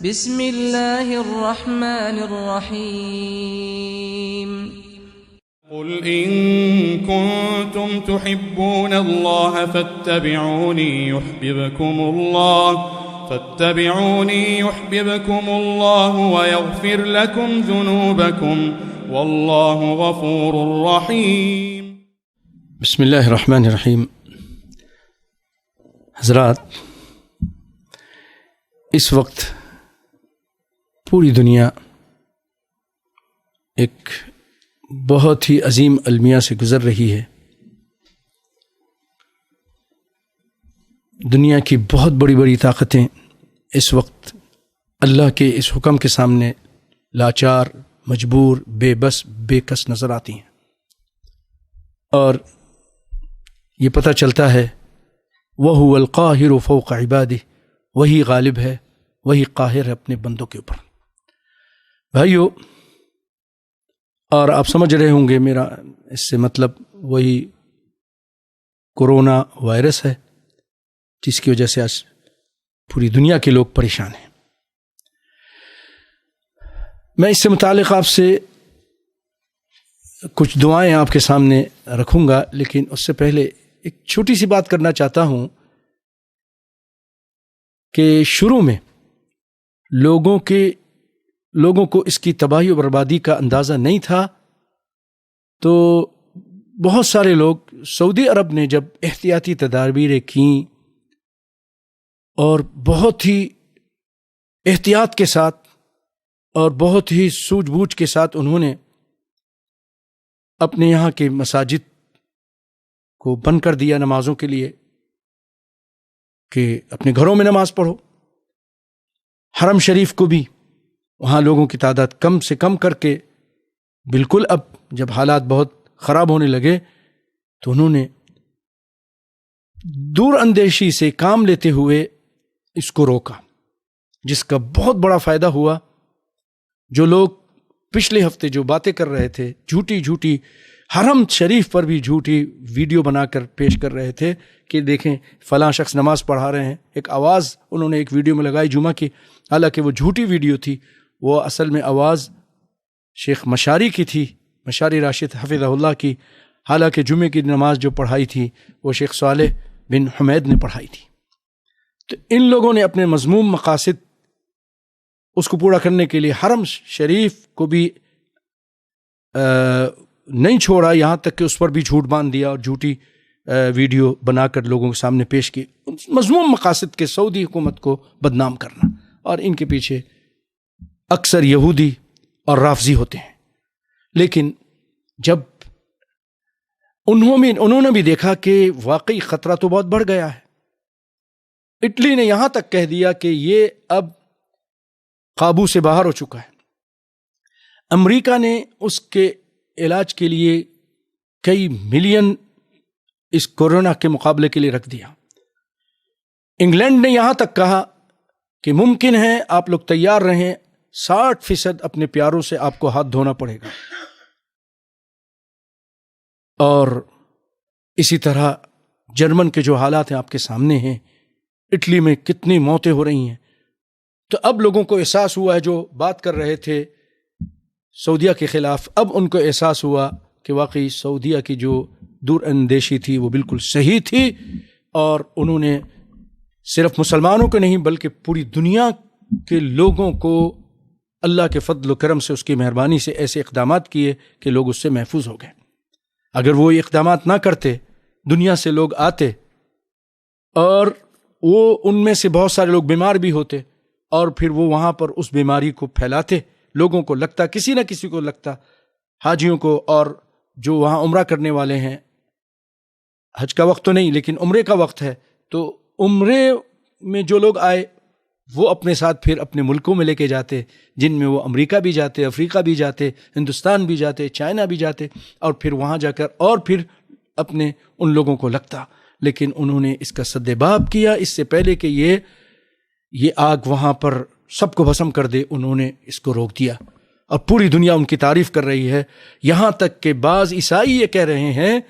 بسم اللہ الرحمن الرحیم قل إن كنتم تحبون الله فاتبعوني يحببكم الله ويغفر لكم ذنوبكم والله غفور رحيم. بسم اللہ الرحمن الرحیم. حضرات، اس وقت پوری دنیا ایک بہت ہی عظیم المیہ سے گزر رہی ہے. دنیا کی بہت بڑی بڑی طاقتیں اس وقت اللہ کے اس حکم کے سامنے لاچار، مجبور، بے بس، بے کس نظر آتی ہیں، اور یہ پتہ چلتا ہے وَهُوَ الْقَاهِرُ فَوْقَ عِبَادِهِ، وہی غالب ہے، وہی قاہر ہے اپنے بندوں کے اوپر. بھائیو، اور آپ سمجھ رہے ہوں گے میرا اس سے مطلب وہی کورونا وائرس ہے جس کی وجہ سے آج پوری دنیا کے لوگ پریشان ہیں. میں اس سے متعلق آپ سے کچھ دعائیں آپ کے سامنے رکھوں گا، لیکن اس سے پہلے ایک چھوٹی سی بات کرنا چاہتا ہوں کہ شروع میں لوگوں کو اس کی تباہی و بربادی کا اندازہ نہیں تھا، تو بہت سارے لوگ سعودی عرب نے جب احتیاطی تدابیریں کیں اور بہت ہی احتیاط کے ساتھ اور بہت ہی سوجھ بوجھ کے ساتھ انہوں نے اپنے یہاں کے مساجد کو بند کر دیا نمازوں کے لیے کہ اپنے گھروں میں نماز پڑھو. حرم شریف کو بھی وہاں لوگوں کی تعداد کم سے کم کر کے بالکل اب جب حالات بہت خراب ہونے لگے تو انہوں نے دور اندیشی سے کام لیتے ہوئے اس کو روکا، جس کا بہت بڑا فائدہ ہوا. جو لوگ پچھلے ہفتے جو باتیں کر رہے تھے، جھوٹی حرم شریف پر بھی جھوٹی ویڈیو بنا کر پیش کر رہے تھے کہ دیکھیں فلاں شخص نماز پڑھا رہے ہیں، ایک آواز انہوں نے ایک ویڈیو میں لگائی جمعہ کی، حالانکہ وہ جھوٹی ویڈیو تھی. وہ اصل میں آواز شیخ مشاری کی تھی، مشاری راشد حفظہ اللہ کی، حالانکہ جمعے کی نماز جو پڑھائی تھی وہ شیخ صالح بن حمید نے پڑھائی تھی. تو ان لوگوں نے اپنے مذموم مقاصد اس کو پورا کرنے کے لیے حرم شریف کو بھی نہیں چھوڑا، یہاں تک کہ اس پر بھی جھوٹ باندھ دیا اور جھوٹی ویڈیو بنا کر لوگوں کے سامنے پیش کی، مذموم مقاصد کے سعودی حکومت کو بدنام کرنا. اور ان کے پیچھے اکثر یہودی اور رافضی ہوتے ہیں. لیکن جب انہوں نے بھی دیکھا کہ واقعی خطرہ تو بہت بڑھ گیا ہے، اٹلی نے یہاں تک کہہ دیا کہ یہ اب قابو سے باہر ہو چکا ہے. امریکہ نے اس کے علاج کے لیے کئی ملین اس کورونا کے مقابلے کے لیے رکھ دیا. انگلینڈ نے یہاں تک کہا کہ ممکن ہے آپ لوگ تیار رہیں، 60% اپنے پیاروں سے آپ کو ہاتھ دھونا پڑے گا. اور اسی طرح جرمن کے جو حالات ہیں آپ کے سامنے ہیں، اٹلی میں کتنی موتیں ہو رہی ہیں. تو اب لوگوں کو احساس ہوا ہے، جو بات کر رہے تھے سعودیہ کے خلاف، اب ان کو احساس ہوا کہ واقعی سعودیہ کی جو دور اندیشی تھی وہ بالکل صحیح تھی، اور انہوں نے صرف مسلمانوں کو نہیں بلکہ پوری دنیا کے لوگوں کو اللہ کے فضل و کرم سے، اس کی مہربانی سے ایسے اقدامات کیے کہ لوگ اس سے محفوظ ہو گئے. اگر وہ اقدامات نہ کرتے، دنیا سے لوگ آتے اور وہ ان میں سے بہت سارے لوگ بیمار بھی ہوتے، اور پھر وہ وہاں پر اس بیماری کو پھیلاتے، لوگوں کو لگتا، کسی نہ کسی کو لگتا، حاجیوں کو، اور جو وہاں عمرہ کرنے والے ہیں. حج کا وقت تو نہیں لیکن عمرے کا وقت ہے، تو عمرے میں جو لوگ آئے وہ اپنے ساتھ پھر اپنے ملکوں میں لے کے جاتے، جن میں وہ امریکہ بھی جاتے، افریقہ بھی جاتے، ہندوستان بھی جاتے، چائنا بھی جاتے، اور پھر وہاں جا کر اور پھر اپنے ان لوگوں کو لگتا. لیکن انہوں نے اس کا سدباب کیا، اس سے پہلے کہ یہ آگ وہاں پر سب کو بھسم کر دے، انہوں نے اس کو روک دیا، اور پوری دنیا ان کی تعریف کر رہی ہے. یہاں تک کہ بعض عیسائی یہ کہہ رہے ہیں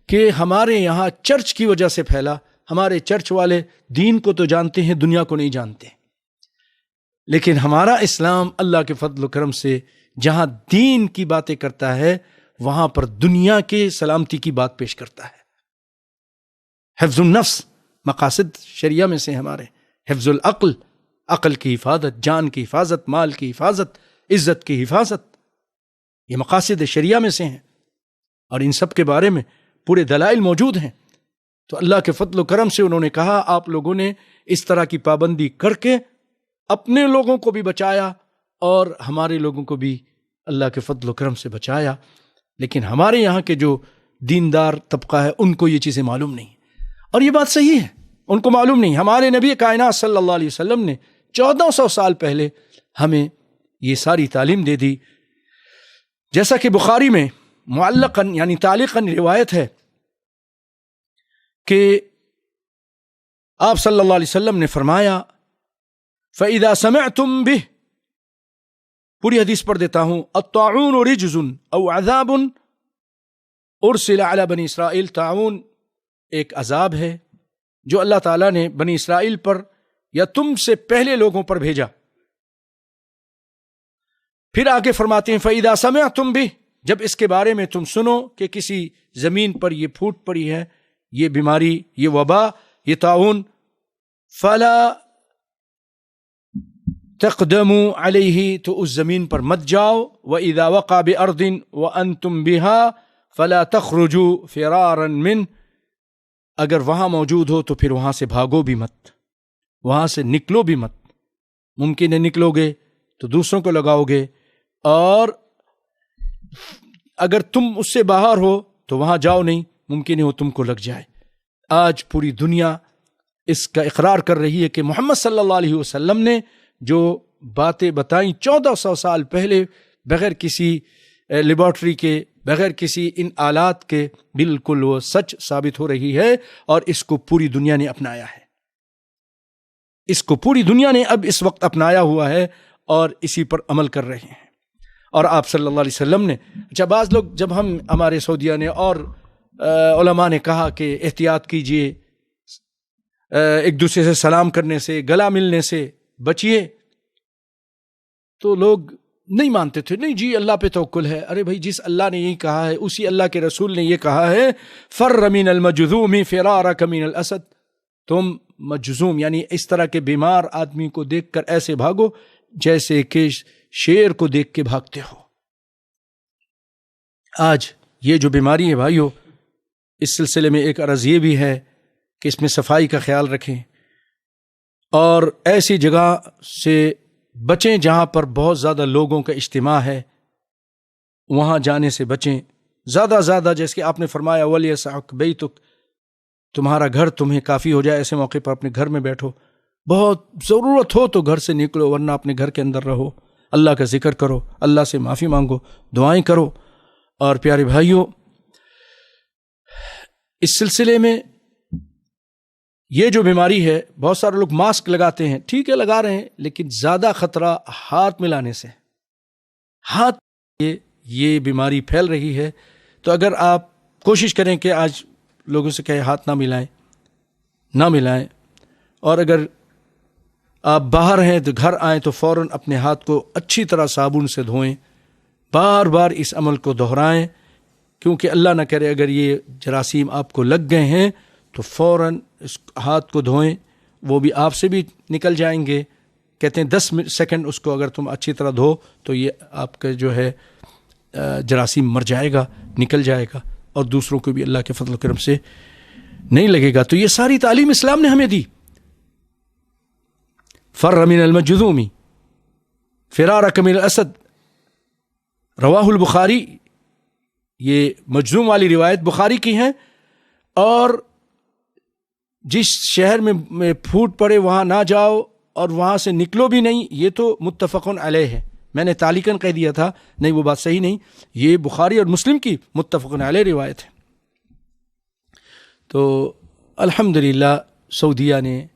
کہ ہمارے یہاں چرچ کی وجہ سے پھیلا، ہمارے چرچ والے دین کو تو جانتے ہیں، دنیا کو نہیں جانتے. لیکن ہمارا اسلام اللہ کے فضل و کرم سے جہاں دین کی باتیں کرتا ہے وہاں پر دنیا کے سلامتی کی بات پیش کرتا ہے۔ حفظ النفس مقاصد شریعہ میں سے ہمارے، حفظ العقل، عقل کی حفاظت، جان کی حفاظت، مال کی حفاظت، عزت کی حفاظت، یہ مقاصد شریعہ میں سے ہیں، اور ان سب کے بارے میں پورے دلائل موجود ہیں۔ تو اللہ کے فضل و کرم سے انہوں نے کہا آپ لوگوں نے اس طرح کی پابندی کر کے اپنے لوگوں کو بھی بچایا اور ہمارے لوگوں کو بھی اللہ کے فضل و کرم سے بچایا۔ لیکن ہمارے یہاں کے جو دیندار طبقہ ہے ان کو یہ چیزیں معلوم نہیں، اور یہ بات صحیح ہے، ان کو معلوم نہیں۔ ہمارے نبی کائنات صلی اللہ علیہ وسلم نے 1400 سال پہلے ہمیں یہ ساری تعلیم دے دی، جیسا کہ بخاری میں معلقاً یعنی تعلیقاً روایت ہے کہ آپ صلی اللہ علیہ وسلم نے فرمایا فَإِذَا سَمِعْتُمْ بِهِ، پوری حدیث پڑھ دیتا ہوں، الطاعون رجز او عذاب ارسل علی بنی اسرائیل، طاعون ایک عذاب ہے جو اللہ تعالیٰ نے بنی اسرائیل پر یا تم سے پہلے لوگوں پر بھیجا۔ پھر آگے فرماتے ہیں فَإِذَا سَمِعْتُمْ بِهِ، جب اس کے بارے میں تم سنو کہ کسی زمین پر یہ پھوٹ پڑی ہے، یہ بیماری، یہ وبا، یہ طاعون، فَلَا تقدموا علیہ، تو اس زمین پر مت جاؤ، وَإِذَا وَقَعَ بِأَرْضٍ وَأَنْتُمْ بِهَا فَلَا تَخْرُجُوا فِرَارًا مِّنْ، اگر وہاں موجود ہو تو پھر وہاں سے بھاگو بھی مت، وہاں سے نکلو بھی مت۔ ممکن ہے نکلو گے تو دوسروں کو لگاؤ گے، اور اگر تم اس سے باہر ہو تو وہاں جاؤ نہیں، ممکن ہے وہ تم کو لگ جائے۔ آج پوری دنیا اس کا اقرار کر رہی ہے کہ محمد صلی اللہ علیہ وسلم نے جو باتیں بتائیں 1400 سال پہلے، بغیر کسی لیبارٹری کے، بغیر کسی ان آلات کے، بالکل وہ سچ ثابت ہو رہی ہے، اور اس کو پوری دنیا نے اپنایا ہے، اس کو پوری دنیا نے اب اس وقت اپنایا ہوا ہے اور اسی پر عمل کر رہے ہیں۔ اور آپ صلی اللہ علیہ وسلم نے، اچھا بعض لوگ، جب ہم ہمارے سعودیہ نے اور علماء نے کہا کہ احتیاط کیجئے، ایک دوسرے سے سلام کرنے سے، گلا ملنے سے بچیے، تو لوگ نہیں مانتے تھے، نہیں جی اللہ پہ توکل ہے۔ ارے بھائی، جس اللہ نے یہی کہا ہے، اسی اللہ کے رسول نے یہ کہا ہے فر من المجذوم فرارک من الاسد، تم مجذوم یعنی اس طرح کے بیمار آدمی کو دیکھ کر ایسے بھاگو جیسے کہ شیر کو دیکھ کے بھاگتے ہو۔ آج یہ جو بیماری ہے بھائیو، اس سلسلے میں ایک عرض یہ بھی ہے کہ اس میں صفائی کا خیال رکھیں، اور ایسی جگہ سے بچیں جہاں پر بہت زیادہ لوگوں کا اجتماع ہے، وہاں جانے سے بچیں زیادہ زیادہ، جیسے کہ آپ نے فرمایا وَلْيَسْعَكْ بَيْتُكَ، تمہارا گھر تمہیں کافی ہو جائے، ایسے موقع پر اپنے گھر میں بیٹھو، بہت ضرورت ہو تو گھر سے نکلو، ورنہ اپنے گھر کے اندر رہو، اللہ کا ذکر کرو، اللہ سے معافی مانگو، دعائیں کرو۔ اور پیارے بھائیوں، اس سلسلے میں یہ جو بیماری ہے، بہت سارے لوگ ماسک لگاتے ہیں، ٹھیک ہے لگا رہے ہیں، لیکن زیادہ خطرہ ہاتھ ملانے سے، ہاتھ یہ بیماری پھیل رہی ہے۔ تو اگر آپ کوشش کریں کہ آج لوگوں سے کہیں ہاتھ نہ ملائیں، اور اگر آپ باہر ہیں تو گھر آئیں تو فوراً اپنے ہاتھ کو اچھی طرح صابن سے دھوئیں، بار بار اس عمل کو دہرائیں، کیونکہ اللہ نہ کرے اگر یہ جراثیم آپ کو لگ گئے ہیں تو فوراً اس ہاتھ کو دھوئیں، وہ بھی آپ سے بھی نکل جائیں گے۔ کہتے ہیں 10 سیکنڈ اس کو اگر تم اچھی طرح دھو تو یہ آپ کا جو ہے جراثیم مر جائے گا، نکل جائے گا، اور دوسروں کو بھی اللہ کے فضل و کرم سے نہیں لگے گا۔ تو یہ ساری تعلیم اسلام نے ہمیں دی۔ فر من المجذوم فرارک من الاسد، رواہ البخاری، یہ مجذوم والی روایت بخاری کی ہے، اور جس شہر میں پھوٹ پڑے وہاں نہ جاؤ اور وہاں سے نکلو بھی نہیں، یہ تو متفقن علیہ ہے۔ میں نے تعلیقاً کہہ دیا تھا، نہیں وہ بات صحیح نہیں، یہ بخاری اور مسلم کی متفقن علیہ روایت ہے۔ تو الحمدللہ سعودیہ نے،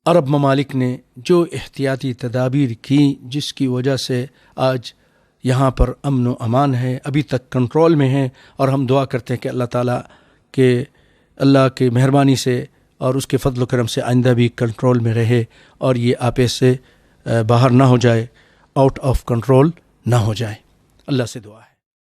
عرب ممالک نے جو احتیاطی تدابیر کی، جس کی وجہ سے آج یہاں پر امن و امان ہے، ابھی تک کنٹرول میں ہے، اور ہم دعا کرتے ہیں کہ اللہ کے مہربانی سے اور اس کے فضل و کرم سے آئندہ بھی کنٹرول میں رہے، اور یہ آپے سے باہر نہ ہو جائے، آؤٹ آف کنٹرول نہ ہو جائے۔ اللہ سے دعا ہے۔